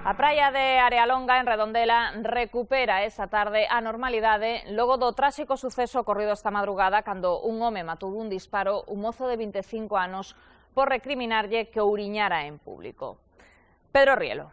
A praia de Arealonga, en Redondela, recupera esa tarde a normalidade logo do tráxico suceso ocorrido esta madrugada cando un home matou dun disparo un mozo de 25 anos por recriminarlle que ouriñara en público. Pedro Rielo.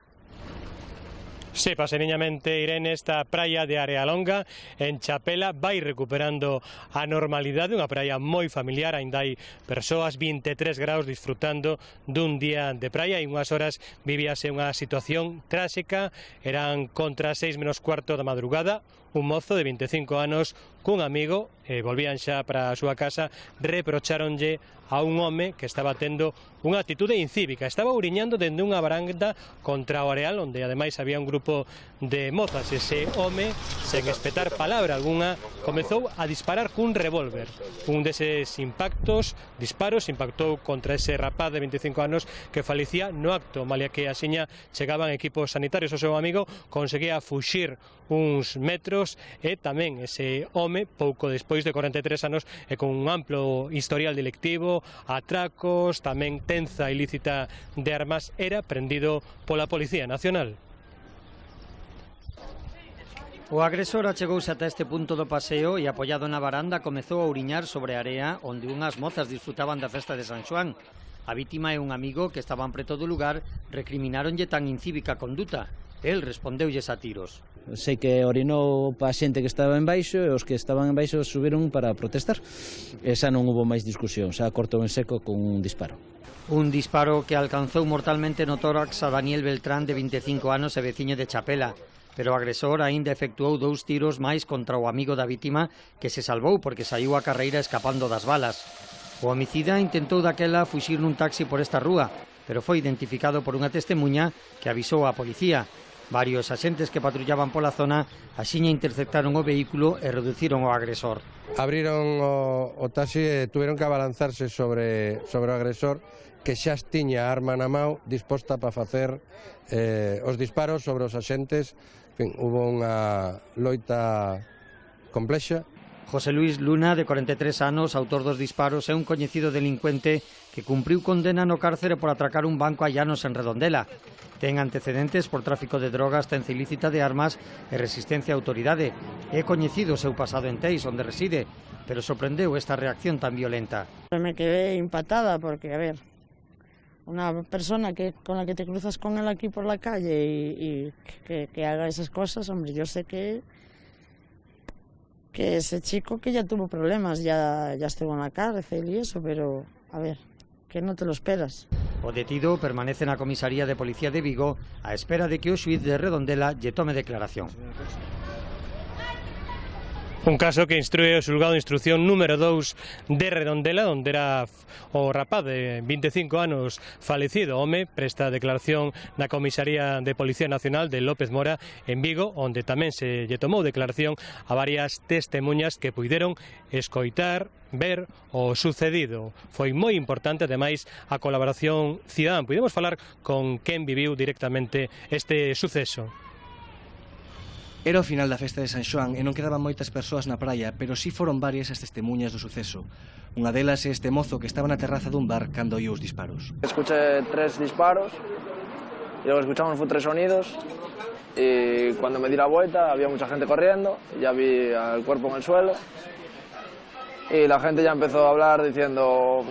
Sí, paseniñamente, Irene, esta praia de Arealonga en Chapela vai recuperando a normalidade, unha praia moi familiar, aínda hai persoas, 23 graus, disfrutando dun día de praia, e unhas horas vivíase unha situación tráxica, eran contra 6 menos cuarto da madrugada, un mozo de 25 anos cun amigo, volvían xa para a súa casa, reprocháronlle a un home que estaba tendo unha actitude incívica, estaba ouriñando dende unha varanda contra o areal, onde ademais había un grupo de mozas. Ese home, sen espetar palabra algunha, comezou a disparar cun revólver. Un deses disparos impactou contra ese rapaz de 25 anos que falecía no acto, malia que axiña chegaban equipos sanitarios. O seu amigo conseguía fuxir uns metros e tamén ese home, pouco despois de 43 anos e con un amplo historial delictivo, atracos, tamén tenza ilícita de armas, era prendido pola Policía Nacional. O agresor achegouse ata este punto do paseo e, apoiado na varanda, comezou a ouriñar sobre a area onde unhas mozas disfrutaban da festa de San Xoán. A vítima e un amigo que estaban preto do lugar recriminaronlle tan incívica conduta. El respondeulles a tiros. Sei que orinou pa xente que estaba en baixo e os que estaban en baixo subiron para protestar. E xa non hubo máis discusión, xa cortou en seco con un disparo. Un disparo que alcanzou mortalmente no tórax a Daniel Beltrán, de 25 anos e veciño de Chapela. Pero o agresor aínda efectuou 2 tiros máis contra o amigo da vítima, que se salvou porque saiu a carreira escapando das balas. O homicida intentou daquela fuxir nun taxi por esta rúa, pero foi identificado por unha testemuña que avisou á policía. Varios axentes que patrullaban pola zona axiña interceptaron o vehículo e reduciron o agresor. Abriron o taxi e tuveron que abalanzarse sobre o agresor, que xa tiña a arma na mão disposta para facer os disparos sobre os axentes. En fin, hubo unha loita complexa. José Luis Luna, de 43 anos, autor dos disparos, é un coñecido delincuente que cumpriu condena no cárcere por atracar un banco a Llanos, en Redondela. Ten antecedentes por tráfico de drogas, tenza ilícita de armas e resistencia á autoridade. É coñecido o seu pasado en Teis, onde reside, pero sorprendeu esta reacción tan violenta. Me quedé impactada porque, a ver, una persona con la que te cruzas con él aquí por la calle y que haga esas cosas, hombre, yo sé que ese chico que ya tuvo problemas, ya estuvo en la cárcel y eso, pero, a ver, que no te lo esperas. O detido permanece na comisaría de Policía de Vigo á espera de que o xuíz de Redondela lle tome declaración. Un caso que instrúe o xulgado de instrucción número 2 de Redondela, onde era o rapaz de 25 anos falecido. O home presta declaración na Comisaría de Policía Nacional de López Mora, en Vigo, onde tamén se lle tomou declaración a varias testemuñas que puideron escoitar, ver o sucedido. Foi moi importante, ademais, a colaboración cidadán. Podemos falar con quen viviu directamente este suceso. Era o final da festa de San Xoán e non quedaban moitas persoas na praia, pero si foron varias as testemuñas do suceso. Unha delas é este mozo que estaba na terraza dun bar cando oiu os disparos. Escuché 3 disparos, e logo escuchamos 3 sonidos, y cuando me di la vuelta había mucha gente corriendo, ya vi al cuerpo en el suelo, y la gente ya empezó a hablar diciendo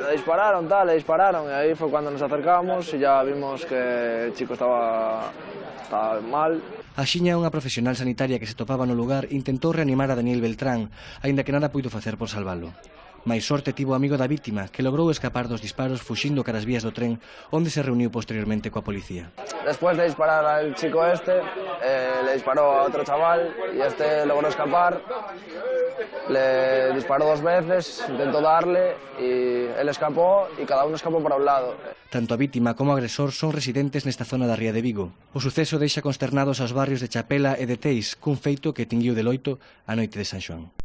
le dispararon, y ahí fue cuando nos acercamos y ya vimos que el chico estaba mal. Axiña, unha profesional sanitaria que se topaba no lugar intentou reanimar a Daniel Beltrán, aínda que nada puido facer por salvalo. Mais sorte tivo o amigo da vítima, que logrou escapar dos disparos fuxindo cara as vías do tren, onde se reuniu posteriormente coa policía. Después de disparar al chico le disparó a otro chaval y este logró escapar. Le disparó 2 veces, intentó darle y él escapó y cada uno escapó para un lado. Tanto a vítima como o agresor son residentes nesta zona da ría de Vigo. O suceso deixa consternados aos barrios de Chapela e de Teis, cun feito que tinguiu de loito a noite de San Xoán.